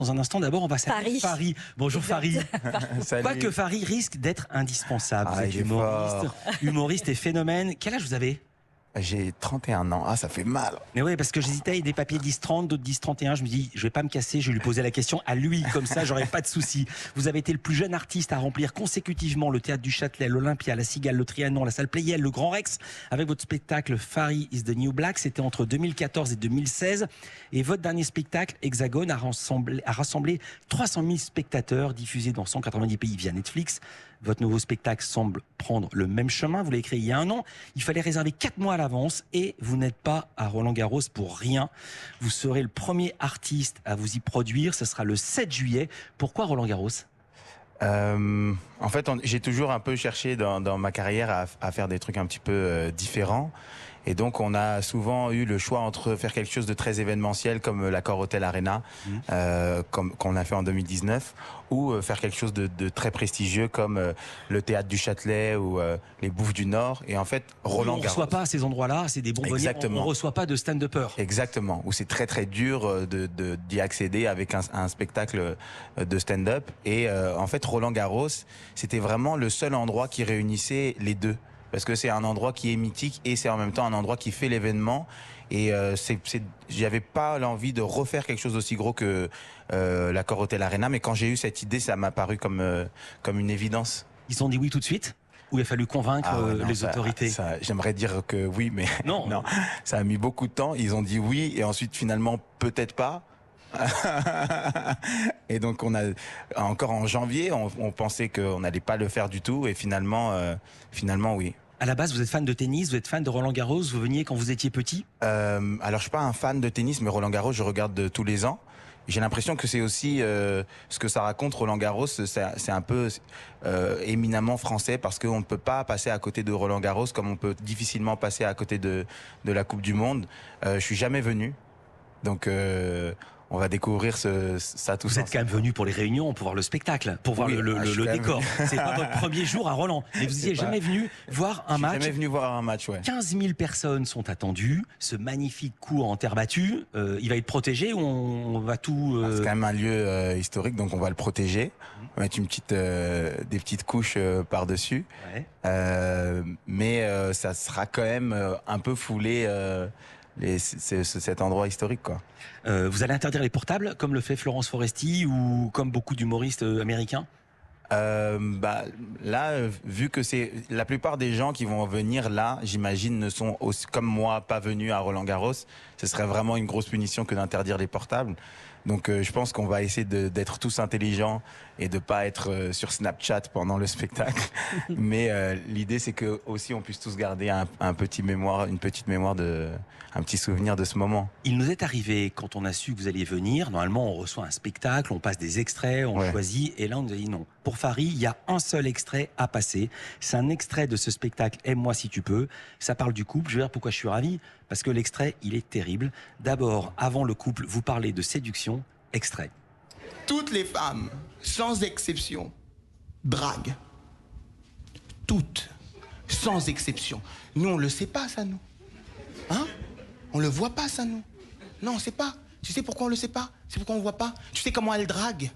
Dans un instant, d'abord, on va s'appeler Fari. Bonjour Fari. Salut. Pas que Fari risque d'être indispensable. Ah, Vous êtes il est fort. humoriste et phénomène. Quel âge vous avez? J'ai 31 ans. Ah, ça fait mal. Mais oui, parce que j'hésitais, et des papiers disent 30, d'autres disent 31. Je me dis, je vais pas me casser, je vais lui poser la question à lui, comme ça, j'aurai pas de souci. Vous avez été le plus jeune artiste à remplir consécutivement le Théâtre du Châtelet, l'Olympia, la Cigale, le Trianon, la Salle Pleyel, le Grand Rex, avec votre spectacle Fari is the New Black. C'était entre 2014 et 2016. Et votre dernier spectacle, Hexagone, a rassemblé 300 000 spectateurs, diffusés dans 190 pays via Netflix. Votre nouveau spectacle semble prendre le même chemin. Vous l'avez créé il y a 1 an. Il fallait réserver 4 mois à l'avance et vous n'êtes pas à Roland-Garros pour rien. Vous serez le premier artiste à vous y produire. Ce sera le 7 juillet. Pourquoi Roland-Garros ? En fait, j'ai toujours un peu cherché dans ma carrière à faire des trucs un petit peu différents. Et donc, on a souvent eu le choix entre faire quelque chose de très événementiel comme l'Accor Hotel Arena, qu'on a fait en 2019, ou faire quelque chose de très prestigieux comme le Théâtre du Châtelet ou les Bouffes du Nord. Et en fait, Roland-Garros. On ne reçoit pas à ces endroits-là, c'est des bonbonnières. On ne reçoit pas de stand-upper. Exactement, où c'est très très dur d'y accéder avec un spectacle de stand-up. Et en fait, Roland-Garros, c'était vraiment le seul endroit qui réunissait les deux. Parce que c'est un endroit qui est mythique et c'est en même temps un endroit qui fait l'événement. Et j'avais pas l'envie de refaire quelque chose d'aussi gros que l'Accor Hotel Arena. Mais quand j'ai eu cette idée, ça m'a paru comme une évidence. Ils ont dit oui tout de suite ? Ou il a fallu convaincre les autorités? J'aimerais dire que oui, mais non. Ça a mis beaucoup de temps. Ils ont dit oui et ensuite finalement peut-être pas. Et donc encore en janvier, on pensait qu'on n'allait pas le faire du tout et finalement oui. À la base, vous êtes fan de tennis, vous êtes fan de Roland-Garros, vous veniez quand vous étiez petit ? Alors je suis pas un fan de tennis, mais Roland-Garros je regarde tous les ans. J'ai l'impression que c'est aussi ce que ça raconte Roland-Garros, c'est un peu éminemment français parce qu'on ne peut pas passer à côté de Roland-Garros comme on peut difficilement passer à côté de la Coupe du Monde. Je suis jamais venu, donc on va découvrir ça tout. Vous êtes quand même venu pour les réunions, pour voir le spectacle, pour voir le décor. C'est pas votre premier jour à Roland. Mais vous n'étiez jamais venu voir un match. Jamais venu voir un match, ouais. 15 000 personnes sont attendues. Ce magnifique court en terre battue, il va être protégé ou on va tout... C'est quand même un lieu historique, donc on va le protéger. On va mettre des petites couches par-dessus. Ouais. Mais ça sera quand même un peu foulé... cet endroit historique, quoi. Vous allez interdire les portables comme le fait Florence Foresti ou comme beaucoup d'humoristes américains? Là, vu que c'est la plupart des gens qui vont venir là, j'imagine, ne sont aussi, comme moi, pas venus à Roland-Garros. Ce serait vraiment une grosse punition que d'interdire les portables. Donc je pense qu'on va essayer d'être tous intelligents et de pas être sur Snapchat pendant le spectacle. Mais l'idée c'est que aussi on puisse tous garder une petite mémoire un petit souvenir de ce moment. Il nous est arrivé quand on a su que vous alliez venir, normalement on reçoit un spectacle, on passe des extraits, on choisit, et là on nous a dit non. Pour Fari, il y a un seul extrait à passer. C'est un extrait de ce spectacle Aime-moi si tu peux. Ça parle du couple. Je vais dire pourquoi je suis ravi. Parce que l'extrait, il est terrible. D'abord, avant le couple, vous parlez de séduction. Extrait. Toutes les femmes, sans exception, draguent. Toutes, sans exception. Nous, on le sait pas, ça, nous. Hein? On le voit pas, ça, nous. Non, on sait pas. Tu sais pourquoi on le sait pas? C'est pourquoi on voit pas. Tu sais comment elles draguent?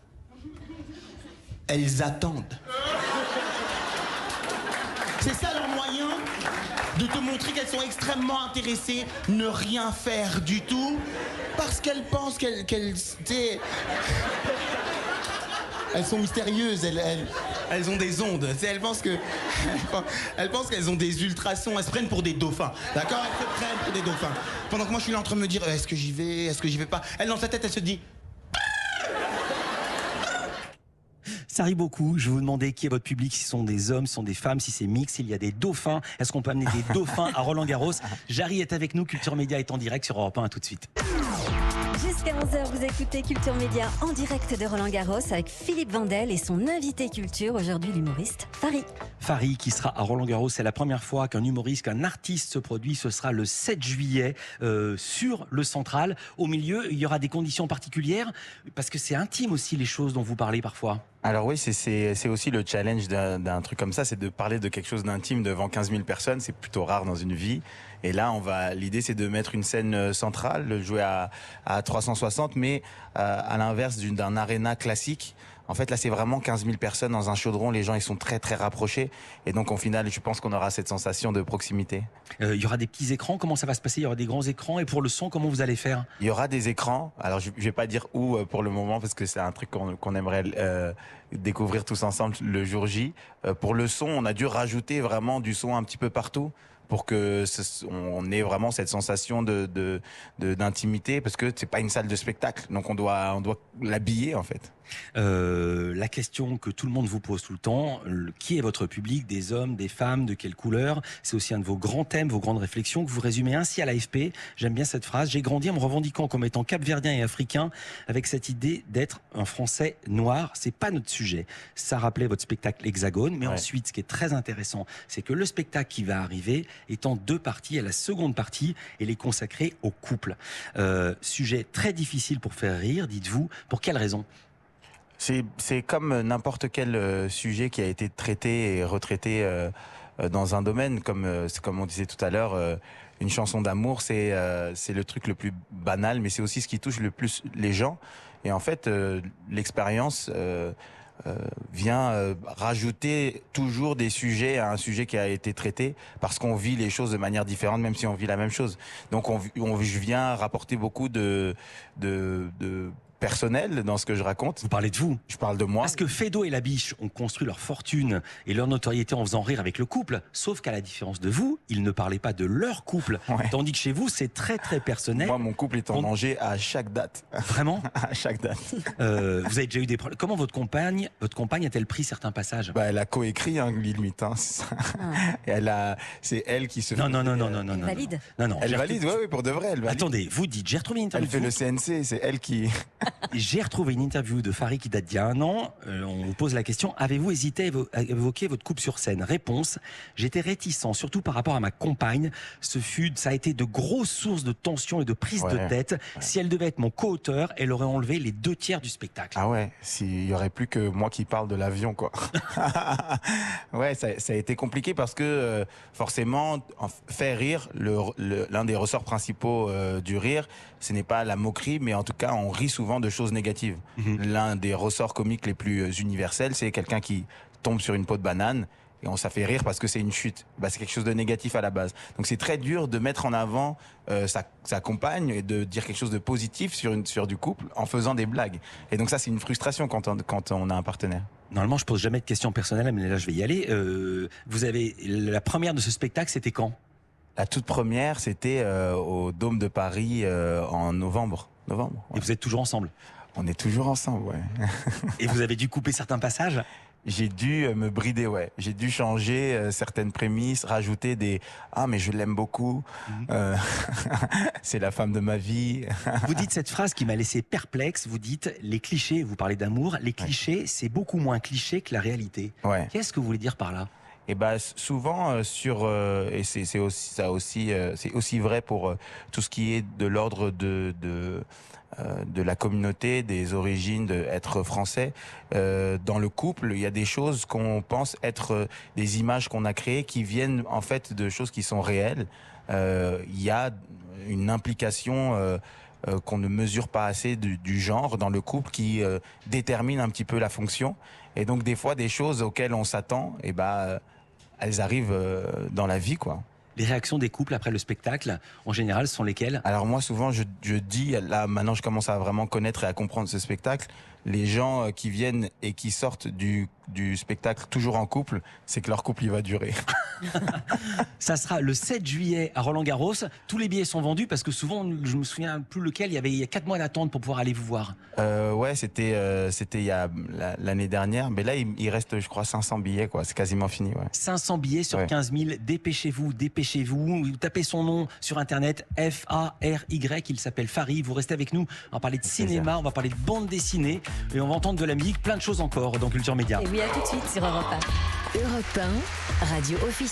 Elles attendent. C'est ça leur moyen de te montrer qu'elles sont extrêmement intéressées, ne rien faire du tout, parce qu'elles pensent qu'elles sont mystérieuses, elles ont des ondes. Elles pensent qu'elles ont des ultrasons, elles se prennent pour des dauphins. D'accord? Elles se prennent pour des dauphins. Pendant que moi je suis là en train de me dire est-ce que j'y vais, est-ce que j'y vais pas? Elle dans sa tête elle se dit. Ça rit beaucoup. Je vais vous demander qui est votre public, si ce sont des hommes, si ce sont des femmes, si c'est mix, s'il y a des dauphins. Est-ce qu'on peut amener des dauphins à Roland-Garros? Jarry est avec nous, Culture Média est en direct sur Europe 1, à tout de suite. Jusqu'à 11h, vous écoutez Culture Média en direct de Roland-Garros avec Philippe Vandel et son invité culture, aujourd'hui l'humoriste Fari. Fari qui sera à Roland-Garros, c'est la première fois qu'un humoriste, qu'un artiste se produit. Ce sera le 7 juillet sur le Central. Au milieu, il y aura des conditions particulières parce que c'est intime aussi les choses dont vous parlez parfois. Alors oui, c'est aussi le challenge d'un truc comme ça, c'est de parler de quelque chose d'intime devant 15 000 personnes. C'est plutôt rare dans une vie. Et là, l'idée, c'est de mettre une scène centrale, de jouer à 360, mais à l'inverse d'un aréna classique. En fait, là, c'est vraiment 15 000 personnes dans un chaudron. Les gens, ils sont très, très rapprochés. Et donc, au final, je pense qu'on aura cette sensation de proximité. Il y aura des petits écrans. Comment ça va se passer? Il y aura des grands écrans. Et pour le son, comment vous allez faire? Il y aura des écrans. Alors, je vais pas dire où pour le moment, parce que c'est un truc qu'on aimerait découvrir tous ensemble le jour J. Pour le son, on a dû rajouter vraiment du son un petit peu partout, pour que on ait vraiment cette sensation d'intimité, parce que c'est pas une salle de spectacle, donc on doit l'habiller en fait. La question que tout le monde vous pose tout le temps, qui est votre public? Des hommes, des femmes, de quelle couleur? C'est aussi un de vos grands thèmes, vos grandes réflexions, que vous résumez ainsi à l'AFP. J'aime bien cette phrase: j'ai grandi en me revendiquant comme étant capverdien et africain, avec cette idée d'être un Français noir. C'est pas notre sujet. Ça rappelait votre spectacle Hexagone, mais ensuite, ce qui est très intéressant, c'est que le spectacle qui va arriver est en 2 parties. Et la seconde partie, elle est consacrée au couple. Sujet très difficile pour faire rire, dites-vous. Pour quelle raison? C'est comme n'importe quel sujet qui a été traité et retraité dans un domaine, comme on disait tout à l'heure. Une chanson d'amour, c'est le truc le plus banal, mais c'est aussi ce qui touche le plus les gens. Et en fait, l'expérience vient rajouter toujours des sujets à un sujet qui a été traité, parce qu'on vit les choses de manière différente, même si on vit la même chose. Donc je viens rapporter beaucoup de personnel dans ce que je raconte. Vous parlez de vous? Je parle de moi. Parce que Fédo et Labiche ont construit leur fortune et leur notoriété en faisant rire avec le couple, sauf qu'à la différence de vous, ils ne parlaient pas de leur couple. Ouais. Tandis que chez vous, c'est très très personnel. Moi, mon couple est en danger à chaque date. Vraiment? À chaque date. Vous avez déjà eu des problèmes. Comment votre compagne a-t-elle pris certains passages? Bah, elle a coécrit, limite. Et c'est elle qui se fait... Non. Valide. Non. Elle valide, oui, pour de vrai, elle valide. Attendez, vous dites, j'ai retrouvé une interview. Elle fait le CNC, c'est elle qui... J'ai retrouvé une interview de Farid qui date d'il y a 1 an. On vous pose la question: avez-vous hésité à évoquer votre couple sur scène? Réponse: j'étais réticent, surtout par rapport à ma compagne. Ça a été de grosses sources de tension et de prise de tête. Ouais. Si elle devait être mon co-auteur, elle aurait enlevé les 2 tiers du spectacle. Ah ouais, s'il y aurait plus que moi qui parle de l'avion, quoi. Ouais, ça a été compliqué parce que forcément, faire rire, l'un des ressorts principaux du rire, ce n'est pas la moquerie, mais en tout cas, on rit souvent de choses négatives. L'un des ressorts comiques les plus universels, c'est quelqu'un qui tombe sur une peau de banane et ça fait rire parce que c'est une chute. C'est quelque chose de négatif à la base. Donc c'est très dur de mettre en avant sa compagne et de dire quelque chose de positif sur du couple en faisant des blagues. Et donc ça, c'est une frustration quand on a un partenaire. Normalement, je pose jamais de questions personnelles, mais là, je vais y aller. Vous avez la première de ce spectacle, c'était quand? La toute première, c'était au Dôme de Paris en novembre. Ouais. Et vous êtes toujours ensemble? On est toujours ensemble, ouais. Et vous avez dû couper certains passages? J'ai dû me brider, ouais. J'ai dû changer certaines prémices, rajouter des « Ah, mais je l'aime beaucoup, c'est la femme de ma vie ». Vous dites cette phrase qui m'a laissé perplexe, vous dites « Les clichés », vous parlez d'amour, les clichés, c'est beaucoup moins cliché que la réalité. Ouais. Qu'est-ce que vous voulez dire par là? Et souvent et c'est aussi vrai pour tout ce qui est de l'ordre de la communauté, des origines, d'être français. Dans le couple, il y a des choses qu'on pense être des images qu'on a créées qui viennent en fait de choses qui sont réelles. Il y a une implication qu'on ne mesure pas assez du genre dans le couple qui détermine un petit peu la fonction. Et donc des fois, des choses auxquelles on s'attend, elles arrivent dans la vie, quoi. Les réactions des couples après le spectacle, en général, sont lesquelles? Alors moi, souvent, je dis, là, maintenant, je commence à vraiment connaître et à comprendre ce spectacle. Les gens qui viennent et qui sortent du spectacle toujours en couple, c'est que leur couple, il va durer. Ça sera le 7 juillet à Roland-Garros. Tous les billets sont vendus parce que souvent, je me souviens plus lequel, il y a 4 mois d'attente pour pouvoir aller vous voir. Ouais, c'était il y a l'année dernière. Mais là, il reste, je crois, 500 billets, quoi. C'est quasiment fini, ouais. 500 billets sur 15 000. Dépêchez-vous. Vous tapez son nom sur Internet, F-A-R-Y. Il s'appelle Farid. Vous restez avec nous. On va parler de cinéma, on va parler de bande dessinée et on va entendre de la musique, plein de choses encore dans Culture Média. Et oui, à tout de suite sur Europe 1. Europe 1, radio officielle.